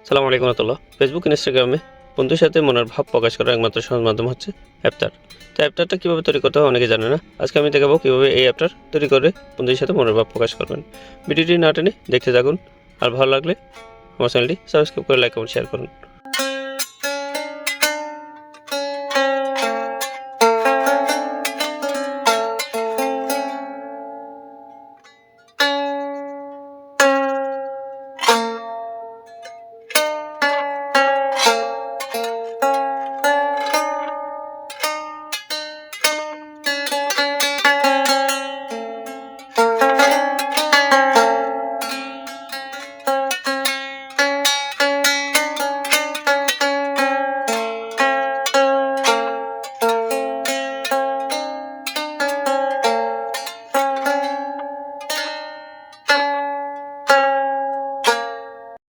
সালামু আলাইকুম রহমতুল্লাহ। ফেসবুক ইনস্টাগ্রামে বন্ধুর সাথে মনের ভাব প্রকাশ করার একমাত্র সহজ মাধ্যম হচ্ছে অ্যাভতার। তো অ্যাভতারটা কীভাবে তৈরি করতে হয় অনেকে জানে না। আজকে আমি দেখাবো কীভাবে এই অ্যাভতার তৈরি করে বন্ধুদের সাথে মনের ভাব প্রকাশ করবেন। ভিডিওটি না টেনে দেখতে থাকুন, আর ভালো লাগলে আমার চ্যানেলটি সাবস্ক্রাইব করে লাইক এবং শেয়ার করুন।